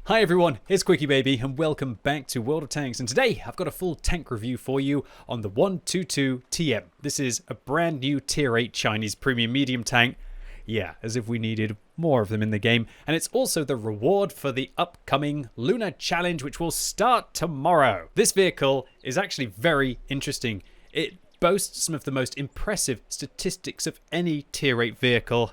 Hi everyone, it's QuickyBaby and welcome back to World of Tanks, and today I've got a full tank review for you on the 122 TM. This is a brand new tier 8 Chinese premium medium tank. Yeah, as if we needed more of them in the game. And it's also the reward for the upcoming Lunar Challenge, which will start tomorrow. This vehicle is actually very interesting. It boasts some of the most impressive statistics of any tier 8 vehicle,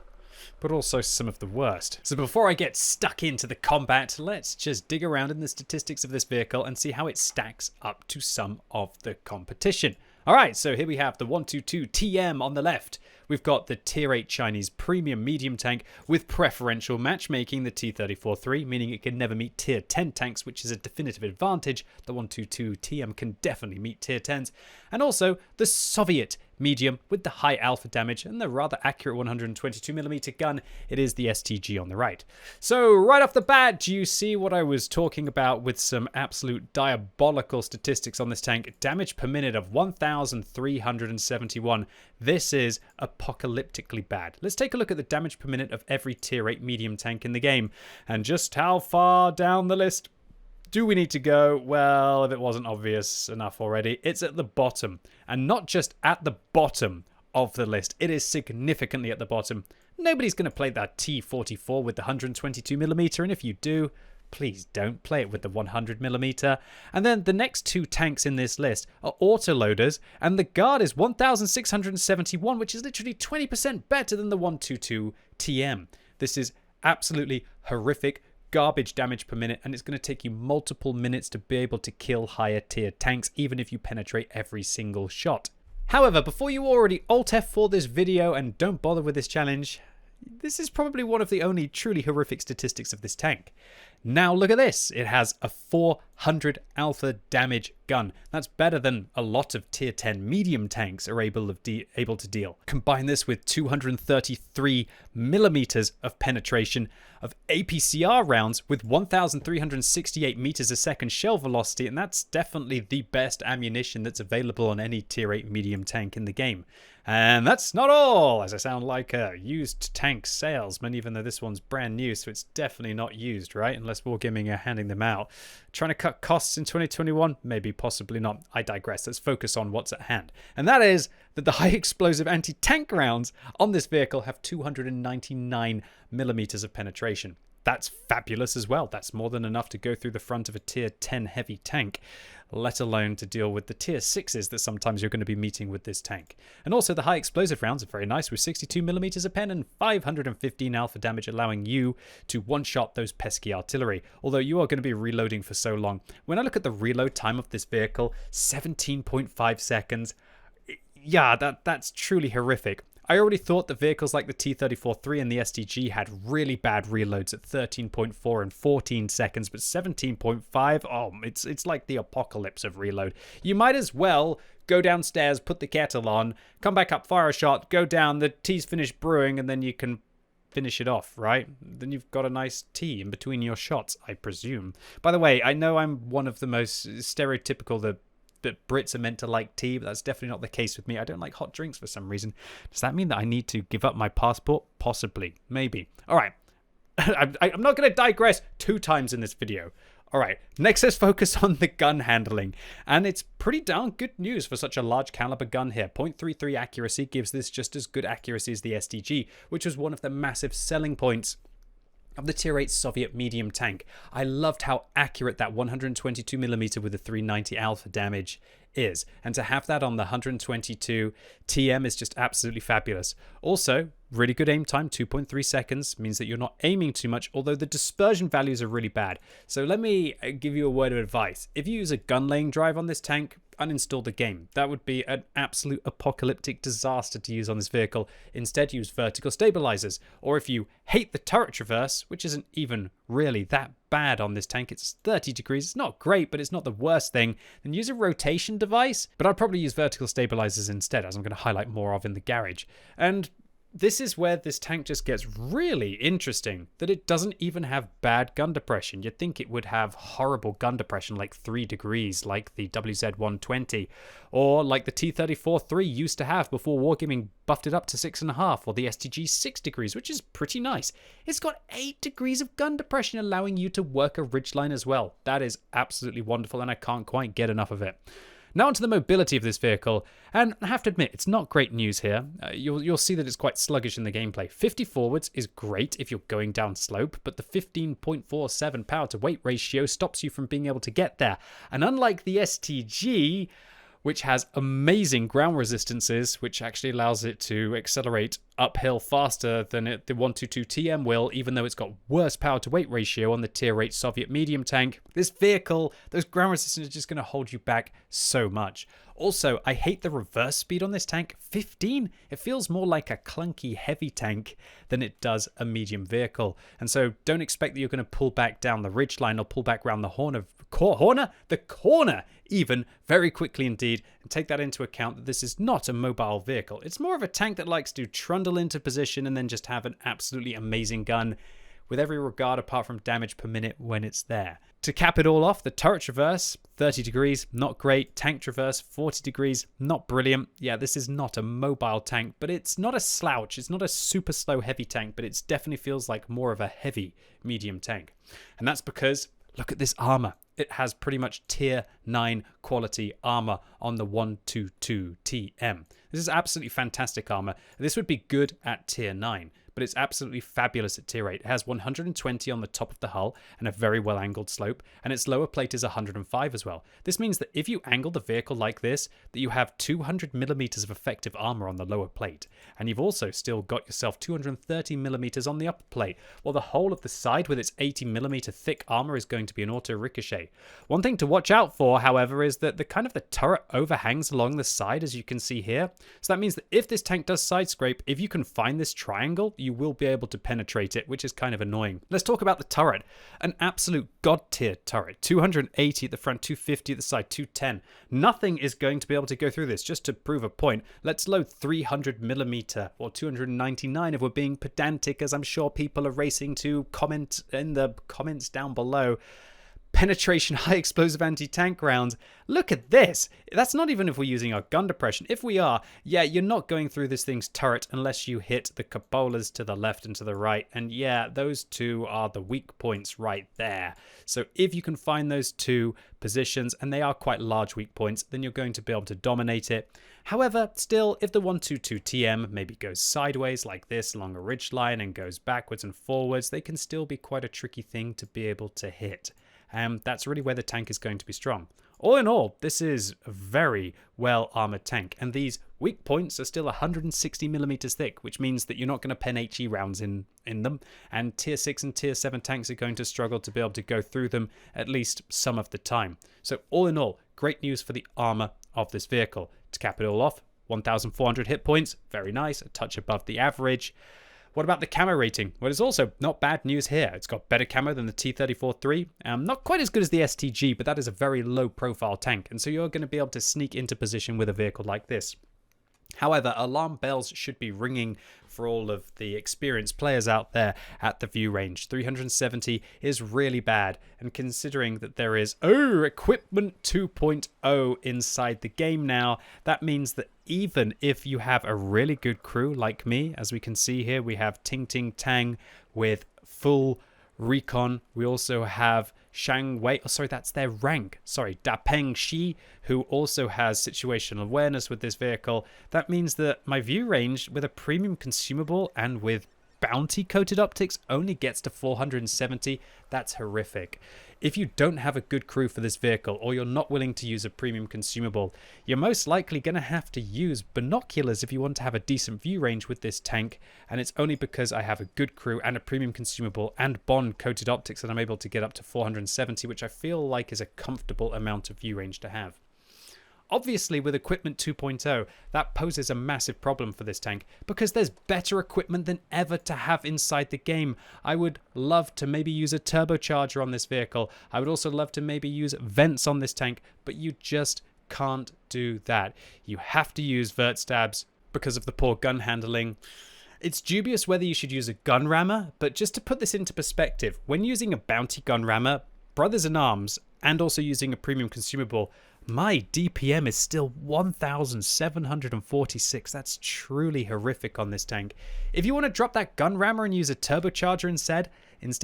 but also some of the worst. So before I get stuck into the combat, let's just dig around in the statistics of this vehicle and see how it stacks up to some of the competition. Alright, so here we have the 122 TM on the left. We've got the tier 8 Chinese premium medium tank with preferential matchmaking, the T-34-3, meaning it can never meet tier 10 tanks, which is a definitive advantage. The 122 TM can definitely meet tier 10s. And also the Soviet medium with the high alpha damage and the rather accurate 122mm gun. It is the STG on the right. So right off the bat, do you see what I was talking about with some absolute diabolical statistics on this tank? Damage per minute of 1,371. This is apocalyptically bad. Let's take a look at the damage per minute of every tier 8 medium tank in the game. And just how far down the list do we need to go? Well, if it wasn't obvious enough already, it's at the bottom. And not just at the bottom of the list, it is significantly at the bottom. Nobody's going to play that T-44 with the 122mm, and if you do, please don't play it with the 100mm. And then the next two tanks in this list are autoloaders, and the guard is 1,671, which is literally 20% better than the 122 TM. This is absolutely horrific garbage damage per minute, and it's going to take you multiple minutes to be able to kill higher tier tanks, even if you penetrate every single shot. However, before you already Alt F4 this video and don't bother with this challenge, this is probably one of the only truly horrific statistics of this tank. Now look at this. It has a 400 alpha damage gun. That's better than a lot of tier 10 medium tanks are able to deal. Combine this with 233mm of penetration of APCR rounds with 1,368 meters a second shell velocity, and that's definitely the best ammunition that's available on any tier 8 medium tank in the game. And that's not all, as I sound like a used tank salesman, even though this one's brand new, so it's definitely not used, right? Unless Wargaming are handing them out. Trying to cut costs in 2021? Maybe, possibly not. I digress. Let's focus on what's at hand. And that is that the high explosive anti-tank rounds on this vehicle have 299mm of penetration. That's fabulous as well. That's more than enough to go through the front of a tier 10 heavy tank, let alone to deal with the tier 6s that sometimes you're going to be meeting with this tank. And also the high explosive rounds are very nice with 62mm of pen and 515 alpha damage, allowing you to one-shot those pesky artillery, although you are going to be reloading for so long. When I look at the reload time of this vehicle, 17.5 seconds. Yeah, that's truly horrific. I already thought that vehicles like the T-34-3 and the STG had really bad reloads at 13.4 and 14 seconds, but 17.5, oh, it's like the apocalypse of reload. You might as well go downstairs, put the kettle on, come back up, fire a shot, go down, the tea's finished brewing, and then you can finish it off, right? Then you've got a nice tea in between your shots, I presume. By the way, I know I'm one of the most stereotypical that Brits are meant to like tea, but that's definitely not the case with me. I don't like hot drinks for some reason. Does that mean that I need to give up my passport? Possibly. Maybe. All right. I'm not going to digress 2 times in this video. All right. Next, let's focus on the gun handling. And it's pretty darn good news for such a large caliber gun here. .33 accuracy gives this just as good accuracy as the STG, which was one of the massive selling points of the tier 8 Soviet medium tank. I loved how accurate that 122mm with the 390 alpha damage is, and to have that on the 122 TM is just absolutely fabulous. Also, really good aim time, 2.3 seconds, means that you're not aiming too much, although the dispersion values are really bad. So let me give you a word of advice. If you use a gun laying drive on this tank, uninstall the game. That would be an absolute apocalyptic disaster to use on this vehicle. Instead, use vertical stabilizers. Or if you hate the turret traverse, which isn't even really that bad on this tank, it's 30 degrees, it's not great, but it's not the worst thing, then use a rotation device. But I'd probably use vertical stabilizers instead, as I'm going to highlight more of in the garage. And this is where this tank just gets really interesting, that it doesn't even have bad gun depression. You'd think it would have horrible gun depression like 3 degrees, like the WZ-120, or like the T-34-3 used to have before Wargaming buffed it up to 6.5, or the STG 6 degrees, which is pretty nice. It's got 8 degrees of gun depression, allowing you to work a ridgeline as well. That is absolutely wonderful, and I can't quite get enough of it. Now onto the mobility of this vehicle, and I have to admit, it's not great news here. You'll see that it's quite sluggish in the gameplay. 50 forwards is great if you're going down slope, but the 15.47 power to weight ratio stops you from being able to get there. And unlike the STG, which has amazing ground resistances, which actually allows it to accelerate uphill faster than the 122 TM will, even though it's got worse power to weight ratio on the tier 8 Soviet medium tank. This vehicle, those ground resistance are just going to hold you back so much. Also, I hate the reverse speed on this tank. 15, it feels more like a clunky heavy tank than it does a medium vehicle. And so don't expect that you're going to pull back down the ridgeline or pull back around the corner even very quickly indeed, and take that into account that this is not a mobile vehicle. It's more of a tank that likes to trundle into position and then just have an absolutely amazing gun with every regard apart from damage per minute when it's there. To cap it all off, the turret traverse, 30 degrees, not great. Tank traverse, 40 degrees, not brilliant. Yeah, this is not a mobile tank, but it's not a slouch. It's not a super slow heavy tank, but it definitely feels like more of a heavy medium tank. And that's because, look at this armor. It has pretty much tier 9 quality armor on the 122 TM. This is absolutely fantastic armor. This would be good at tier 9, but it's absolutely fabulous at tier 8. It has 120 on the top of the hull and a very well angled slope, and its lower plate is 105 as well. This means that if you angle the vehicle like this, that you have 200 millimeters of effective armor on the lower plate, and you've also still got yourself 230 millimeters on the upper plate, while the whole of the side with its 80 millimeter thick armor is going to be an auto ricochet. One thing to watch out for, however, is that the turret overhangs along the side, as you can see here. So that means that if this tank does side scrape, if you can find this triangle, you will be able to penetrate it, which is kind of annoying. Let's talk about the turret. An absolute god tier turret. 280 at the front, 250 at the side, 210. Nothing is going to be able to go through this. Just to prove a point, let's load 300 millimeter or 299 if we're being pedantic, as I'm sure people are racing to comment in the comments down below. Penetration high explosive anti-tank rounds. Look at this. That's not even if we're using our gun depression. If we are, yeah, you're not going through this thing's turret unless you hit the cupolas to the left and to the right. And yeah, those two are the weak points right there. So if you can find those two positions, and they are quite large weak points, then you're going to be able to dominate it. However, still, if the 122 TM maybe goes sideways like this along a ridge line and goes backwards and forwards, they can still be quite a tricky thing to be able to hit. That's really where the tank is going to be strong. All in all, this is a very well armored tank, and these weak points are still 160 millimeters thick, which means that you're not going to pen HE rounds in them, and tier 6 and tier 7 tanks are going to struggle to be able to go through them at least some of the time. So all in all, great news for the armor of this vehicle. To cap it all off, 1,400 hit points, very nice, a touch above the average. What about the camo rating? Well, it's also not bad news here. It's got better camo than the T-34-3. Not quite as good as the STG, but that is a very low profile tank, and so you're going to be able to sneak into position with a vehicle like this. However, alarm bells should be ringing for all of the experienced players out there at the view range. 370 is really bad, and considering that there is equipment 2.0 inside the game now, that means that even if you have a really good crew like me, as we can see here, we have Ting Ting Tang with full recon. We also have Shang Wei, that's their rank. Da Peng Shi, who also has situational awareness with this vehicle. That means that my view range with a premium consumable and with bounty coated optics only gets to 470. That's horrific. If you don't have a good crew for this vehicle, or you're not willing to use a premium consumable, you're most likely going to have to use binoculars if you want to have a decent view range with this tank, and it's only because I have a good crew and a premium consumable and bond coated optics that I'm able to get up to 470, which I feel like is a comfortable amount of view range to have. Obviously, with equipment 2.0, that poses a massive problem for this tank because there's better equipment than ever to have inside the game. I would love to maybe use a turbocharger on this vehicle. I would also love to maybe use vents on this tank, but you just can't do that. You have to use vert stabs because of the poor gun handling. It's dubious whether you should use a gun rammer, but just to put this into perspective, when using a bounty gun rammer, Brothers in Arms, and also using a premium consumable, my DPM is still 1,746. That's truly horrific on this tank. If you want to drop that gun rammer and use a turbocharger instead,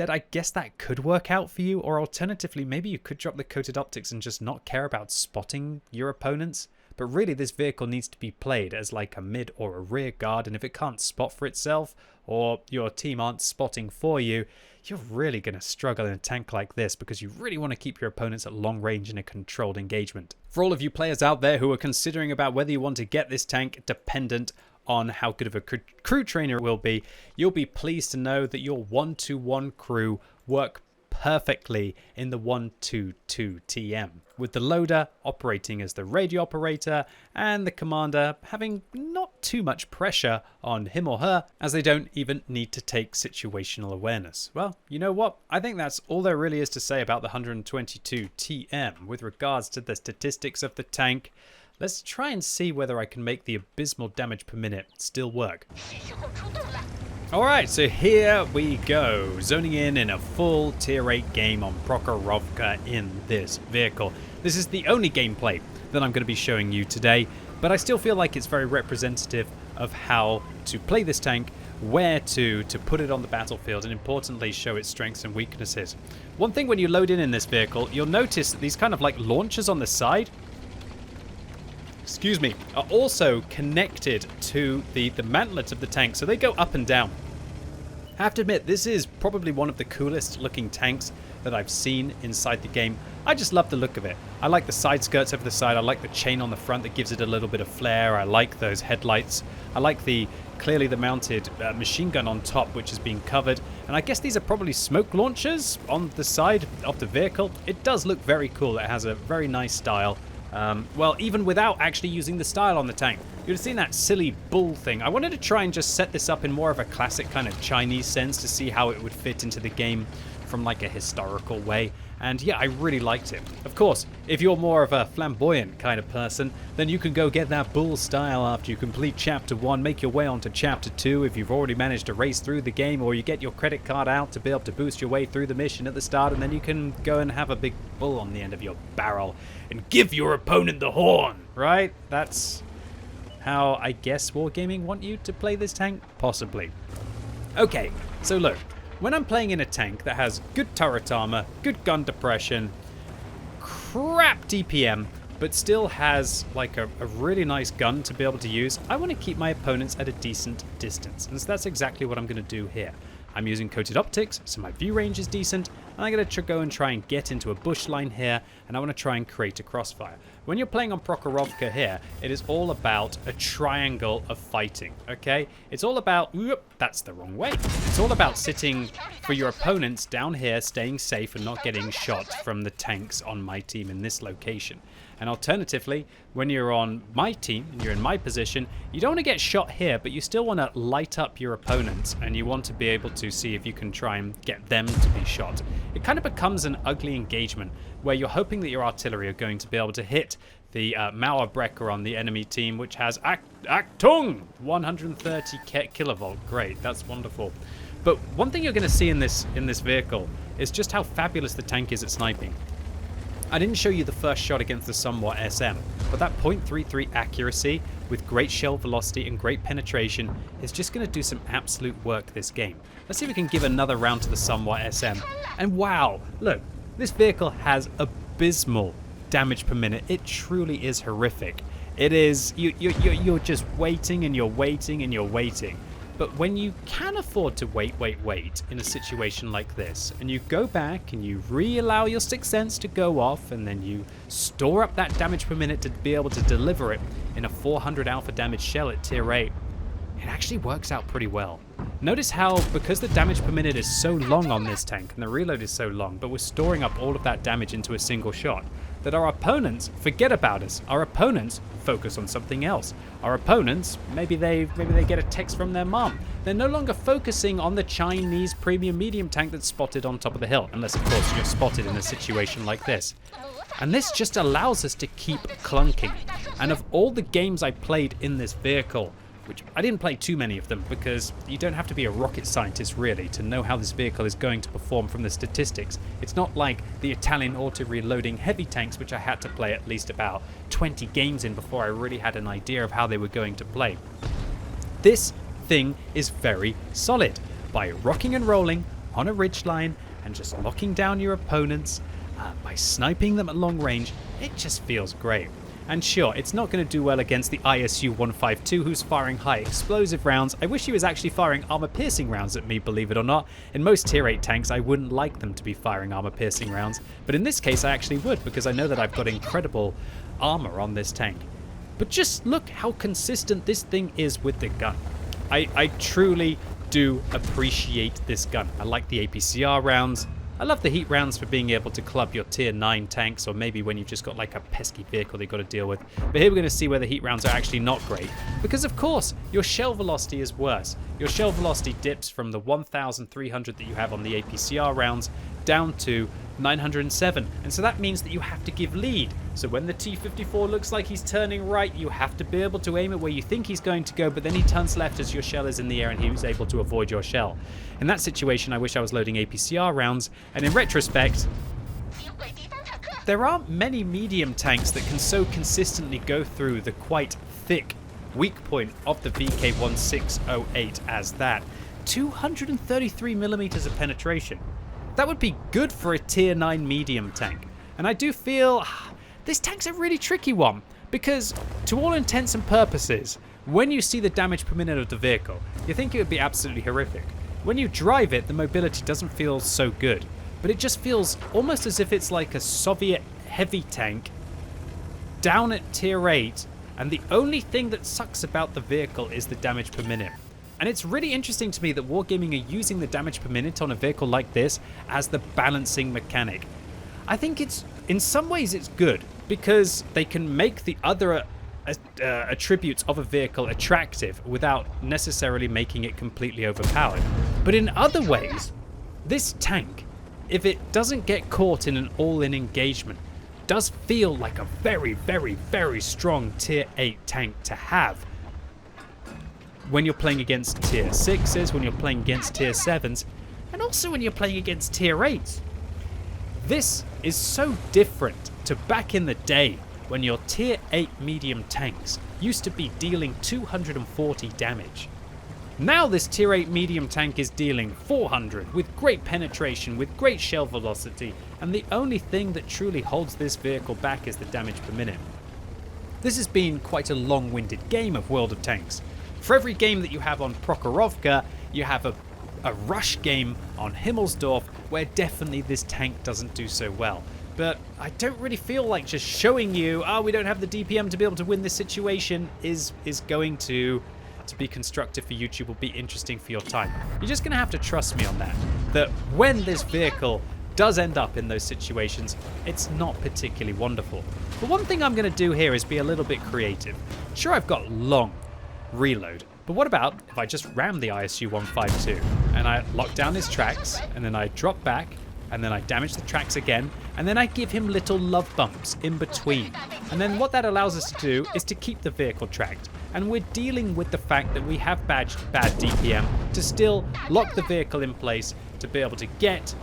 I guess that could work out for you. Or alternatively, maybe you could drop the coated optics and just not care about spotting your opponents. But really, this vehicle needs to be played as like a mid or a rear guard. And if it can't spot for itself, or your team aren't spotting for you, you're really going to struggle in a tank like this, because you really want to keep your opponents at long range in a controlled engagement. For all of you players out there who are considering about whether you want to get this tank dependent on how good of a crew trainer it will be, you'll be pleased to know that your 1-2-1 crew work perfectly in the 1-2-2 TM, with the loader operating as the radio operator and the commander having not too much pressure on him or her, as they don't even need to take situational awareness. Well, you know what? I think that's all there really is to say about the 122 TM with regards to the statistics of the tank. Let's try and see whether I can make the abysmal damage per minute still work. Alright, so here we go, zoning in a full tier 8 game on Prokhorovka in this vehicle. This is the only gameplay that I'm going to be showing you today, but I still feel like it's very representative of how to play this tank, where to put it on the battlefield, and importantly show its strengths and weaknesses. One thing when you load in this vehicle, you'll notice that these kind of like launchers on the side, are also connected to the mantlet of the tank, so they go up and down. I have to admit, this is probably one of the coolest looking tanks that I've seen inside the game. I just love the look of it. I like the side skirts over the side. I like the chain on the front that gives it a little bit of flair. I like those headlights. I like clearly the mounted machine gun on top, which is being covered. And I guess these are probably smoke launchers on the side of the vehicle. It does look very cool. It has a very nice style. Well, even without actually using the style on the tank. You'd have seen that silly bull thing. I wanted to try and just set this up in more of a classic kind of Chinese sense to see how it would fit into the game from like a historical way. And yeah, I really liked it. Of course, if you're more of a flamboyant kind of person, then you can go get that bull style after you complete Chapter 1, make your way onto Chapter 2 if you've already managed to race through the game, or you get your credit card out to be able to boost your way through the mission at the start, and then you can go and have a big bull on the end of your barrel and give your opponent the horn, right? That's how I guess Wargaming want you to play this tank? Possibly. Okay, so look. When I'm playing in a tank that has good turret armor, good gun depression, crap DPM, but still has like a really nice gun to be able to use, I want to keep my opponents at a decent distance. And so that's exactly what I'm going to do here. I'm using coated optics, so my view range is decent, and I'm going to go and try and get into a bush line here, and I want to try and create a crossfire. When you're playing on Prokhorovka here, it is all about a triangle of fighting, okay? It's all about, that's the wrong way. It's all about sitting for your opponents down here, staying safe and not getting shot from the tanks on my team in this location. And alternatively, when you're on my team and you're in my position, you don't want to get shot here, but you still want to light up your opponents, and you want to be able to see if you can try and get them to be shot. It kind of becomes an ugly engagement where you're hoping that your artillery are going to be able to hit the Mauerbrecher on the enemy team, which has Achtung 130 kilovolt. Great, that's wonderful. But one thing you're going to see in this vehicle is just how fabulous the tank is at sniping. I didn't show you the first shot against the Somewhat SM, but that .33 accuracy with great shell velocity and great penetration is just going to do some absolute work this game. Let's see if we can give another round to the Somewhat SM. And wow, look, this vehicle has abysmal damage per minute. It truly is horrific. It is, you're just waiting and you're waiting and you're waiting. But when you can afford to wait in a situation like this, and you go back and you re-allow your sixth sense to go off, and then you store up that damage per minute to be able to deliver it in a 400 alpha damage shell at tier 8, it actually works out pretty well. Notice how, because the damage per minute is so long on this tank, and the reload is so long, but we're storing up all of that damage into a single shot, that our opponents forget about us. Our opponents focus on something else. Our opponents, maybe they get a text from their mom. They're no longer focusing on the Chinese premium medium tank that's spotted on top of the hill, unless of course you're spotted in a situation like this. And this just allows us to keep clunking. And of all the games I played in this vehicle, which I didn't play too many of them because you don't have to be a rocket scientist really to know how this vehicle is going to perform from the statistics. It's not like the Italian auto-reloading heavy tanks, which I had to play at least about 20 games in before I really had an idea of how they were going to play. This thing is very solid. By rocking and rolling on a ridgeline and just locking down your opponents, by sniping them at long range, it just feels great. And sure, it's not going to do well against the ISU 152, who's firing high explosive rounds. I wish he was actually firing armor-piercing rounds at me, believe it or not. In most tier 8 tanks, I wouldn't like them to be firing armor-piercing rounds. But in this case, I actually would, because I know that I've got incredible armor on this tank. But just look how consistent this thing is with the gun. I truly do appreciate this gun. I like the APCR rounds. I love the heat rounds for being able to club your tier 9 tanks, or maybe when you've just got like a pesky vehicle they've got to deal with. But here we're going to see where the heat rounds are actually not great. Because of course, your shell velocity is worse. Your shell velocity dips from the 1,300 that you have on the APCR rounds down to 907. And so that means that you have to give lead. So when the T-54 looks like he's turning right, you have to be able to aim it where you think he's going to go, but then he turns left as your shell is in the air and he was able to avoid your shell. In that situation, I wish I was loading APCR rounds, and in retrospect, there aren't many medium tanks that can so consistently go through the quite thick weak point of the VK1608 as that. 233mm of penetration. That would be good for a tier 9 medium tank. And I do feel this tank's a really tricky one, because to all intents and purposes, when you see the damage per minute of the vehicle, you think it would be absolutely horrific. When you drive it, the mobility doesn't feel so good, but it just feels almost as if it's like a Soviet heavy tank down at tier 8, and the only thing that sucks about the vehicle is the damage per minute. And it's really interesting to me that Wargaming are using the damage per minute on a vehicle like this as the balancing mechanic. I think in some ways it's good, because they can make the other attributes of a vehicle attractive without necessarily making it completely overpowered. But in other ways, this tank, if it doesn't get caught in an all-in engagement, does feel like a very, very, very strong tier 8 tank to have when you're playing against tier 6s, when you're playing against tier 7s, and also when you're playing against tier 8s. This is so different to back in the day when your tier 8 medium tanks used to be dealing 240 damage. Now this tier 8 medium tank is dealing 400 with great penetration, with great shell velocity, and the only thing that truly holds this vehicle back is the damage per minute. This has been quite a long-winded game of World of Tanks. For every game that you have on Prokhorovka, you have a rush game on Himmelsdorf where definitely this tank doesn't do so well. But I don't really feel like just showing you, we don't have the DPM to be able to win this situation is going to be constructive for YouTube, or be interesting for your time. You're just going to have to trust me on that. That when this vehicle does end up in those situations, it's not particularly wonderful. But one thing I'm going to do here is be a little bit creative. Sure, I've got long reload, but what about if I just ram the ISU 152 and I lock down his tracks, and then I drop back, and then I damage the tracks again, and then I give him little love bumps in between. And then what that allows us to do is to keep the vehicle tracked. And we're dealing with the fact that we have bad DPM to still lock the vehicle in place, to be able to get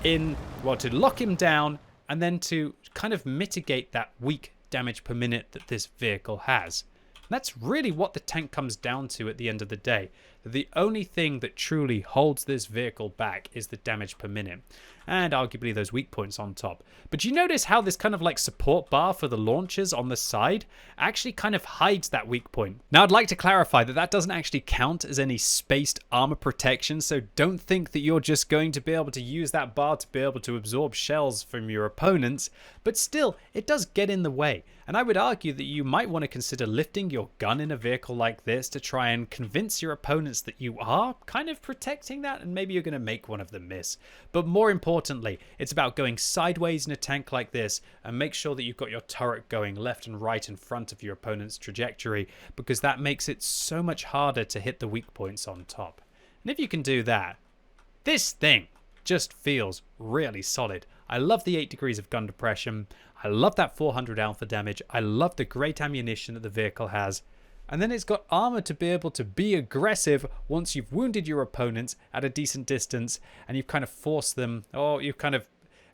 in, well, to lock him down, and then to kind of mitigate that weak damage per minute that this vehicle has. That's really what the tank comes down to at the end of the day. The only thing that truly holds this vehicle back is the damage per minute, and arguably those weak points on top. But you notice how this kind of like support bar for the launchers on the side actually kind of hides that weak point. Now I'd like to clarify that that doesn't actually count as any spaced armor protection, so don't think that you're just going to be able to use that bar to be able to absorb shells from your opponents, but still, it does get in the way. And I would argue that you might want to consider lifting your gun in a vehicle like this to try and convince your opponents that you are kind of protecting that, and maybe you're going to make one of them miss. But more importantly, it's about going sideways in a tank like this and make sure that you've got your turret going left and right in front of your opponent's trajectory, because that makes it so much harder to hit the weak points on top. And if you can do that, this thing just feels really solid. I love the 8 degrees of gun depression. I love that 400 alpha damage. I love the great ammunition that the vehicle has. And then it's got armor to be able to be aggressive once you've wounded your opponents at a decent distance and you've kind of forced them, or you've kind of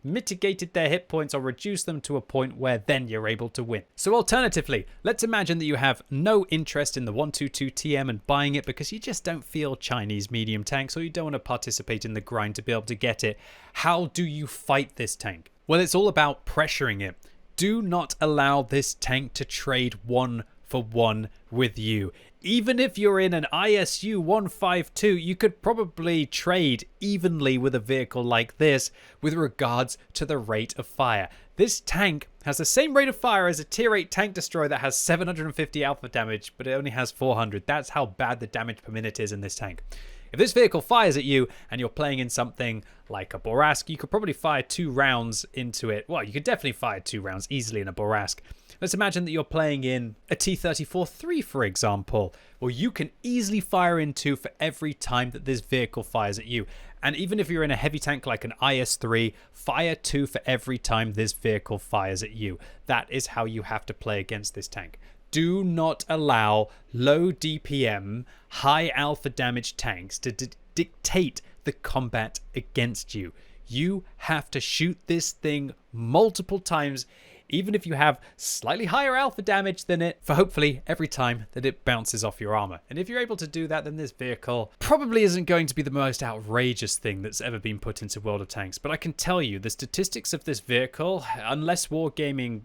mitigated their hit points or reduced them to a point where then you're able to win. So alternatively, let's imagine that you have no interest in the 122 TM and buying it because you just don't feel Chinese medium tanks, or you don't want to participate in the grind to be able to get it. How do you fight this tank? Well, it's all about pressuring it. Do not allow this tank to trade 1-for-1 with you. Even if you're in an ISU 152, you could probably trade evenly with a vehicle like this with regards to the rate of fire. This tank has the same rate of fire as a tier 8 tank destroyer that has 750 alpha damage, but it only has 400. That's how bad the damage per minute is in this tank. If this vehicle fires at you and you're playing in something like a Borask, you could probably fire 2 rounds into it. Well, you could definitely fire 2 rounds easily in a Borask. Let's imagine that you're playing in a T-34-3, for example. Well, you can easily fire in 2 for every time that this vehicle fires at you. And even if you're in a heavy tank like an IS-3, fire 2 for every time this vehicle fires at you. That is how you have to play against this tank. Do not allow low DPM, high alpha damage tanks to dictate the combat against you. You have to shoot this thing multiple times, even if you have slightly higher alpha damage than it, for hopefully every time that it bounces off your armor. And if you're able to do that, then this vehicle probably isn't going to be the most outrageous thing that's ever been put into World of Tanks. But I can tell you, the statistics of this vehicle, unless Wargaming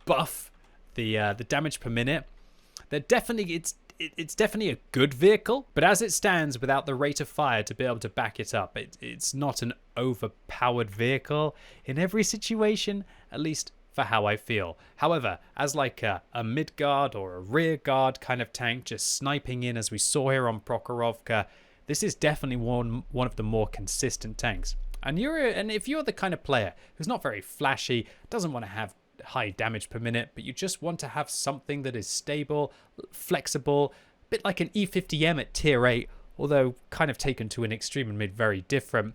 buff the damage per minute, they're definitely, it's definitely a good vehicle, but as it stands, without the rate of fire to be able to back it up, it's not an overpowered vehicle in every situation, at least for how I feel. However, as like a mid guard or a rear guard kind of tank, just sniping in as we saw here on Prokhorovka, this is definitely one of the more consistent tanks. And if you're the kind of player who's not very flashy, doesn't want to have high damage per minute, but you just want to have something that is stable, flexible, a bit like an E50M at tier 8, although kind of taken to an extreme and made very different,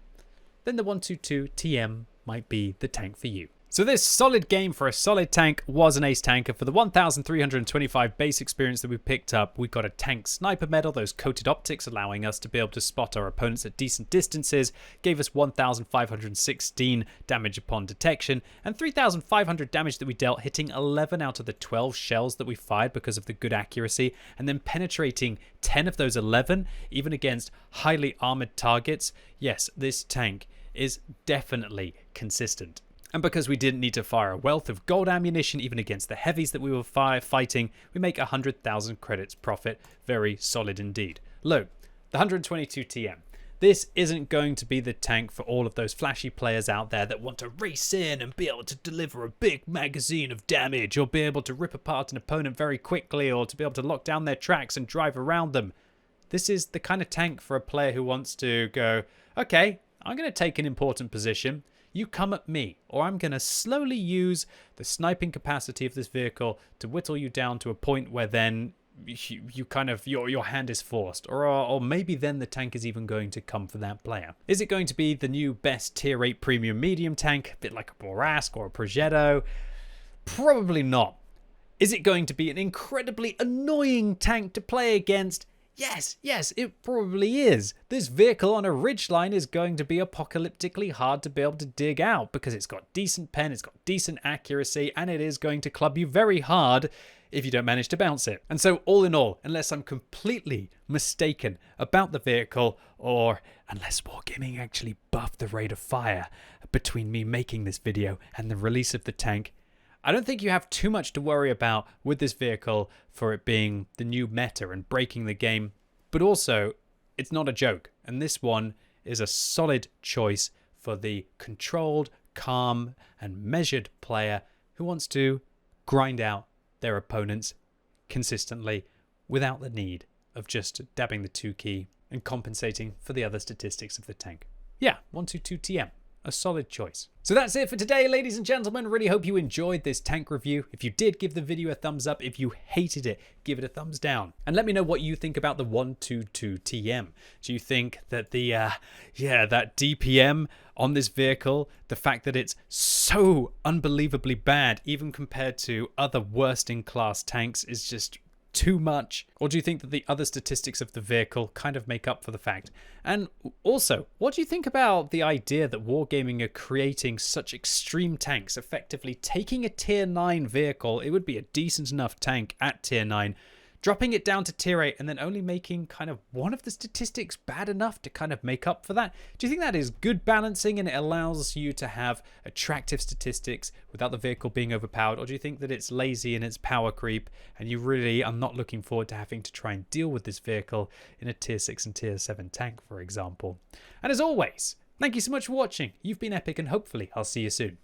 then the 122 TM might be the tank for you. So this solid game for a solid tank was an ace tanker. For the 1,325 base experience that we picked up, we got a tank sniper medal, those coated optics allowing us to be able to spot our opponents at decent distances, gave us 1,516 damage upon detection, and 3,500 damage that we dealt, hitting 11 out of the 12 shells that we fired because of the good accuracy, and then penetrating 10 of those 11, even against highly armored targets. Yes, this tank is definitely consistent. And because we didn't need to fire a wealth of gold ammunition even against the heavies that we were fighting, we make 100,000 credits profit. Very solid indeed. Look, the 122 TM. This isn't going to be the tank for all of those flashy players out there that want to race in and be able to deliver a big magazine of damage, or be able to rip apart an opponent very quickly, or to be able to lock down their tracks and drive around them. This is the kind of tank for a player who wants to go, okay, I'm going to take an important position. You come at me, or I'm going to slowly use the sniping capacity of this vehicle to whittle you down to a point where then you kind of, your hand is forced, or maybe then the tank is even going to come for that player. Is it going to be the new best tier 8 premium medium tank, a bit like a Borask or a Progetto? Probably not. Is it going to be an incredibly annoying tank to play against? Yes, it probably is. This vehicle on a ridgeline is going to be apocalyptically hard to be able to dig out because it's got decent pen, it's got decent accuracy, and it is going to club you very hard if you don't manage to bounce it. And so all in all, unless I'm completely mistaken about the vehicle, or unless Wargaming actually buffed the rate of fire between me making this video and the release of the tank, I don't think you have too much to worry about with this vehicle for it being the new meta and breaking the game. But also, it's not a joke. And this one is a solid choice for the controlled, calm, and measured player who wants to grind out their opponents consistently without the need of just dabbing the 2 key and compensating for the other statistics of the tank. Yeah, 122 TM. A solid choice. So that's it for today, ladies and gentlemen. Really hope you enjoyed this tank review. If you did, give the video a thumbs up. If you hated it, give it a thumbs down. And let me know what you think about the 122 TM. Do you think that that DPM on this vehicle, the fact that it's so unbelievably bad, even compared to other worst in class tanks, is just too much? Or do you think that the other statistics of the vehicle kind of make up for the fact? And also, what do you think about the idea that Wargaming are creating such extreme tanks, effectively taking a tier 9 vehicle, it would be a decent enough tank at tier 9, dropping it down to tier 8 and then only making kind of one of the statistics bad enough to kind of make up for that? Do you think that is good balancing and it allows you to have attractive statistics without the vehicle being overpowered? Or do you think that it's lazy and it's power creep and you really are not looking forward to having to try and deal with this vehicle in a tier 6 and tier 7 tank, for example? And as always, thank you so much for watching. You've been epic and hopefully I'll see you soon.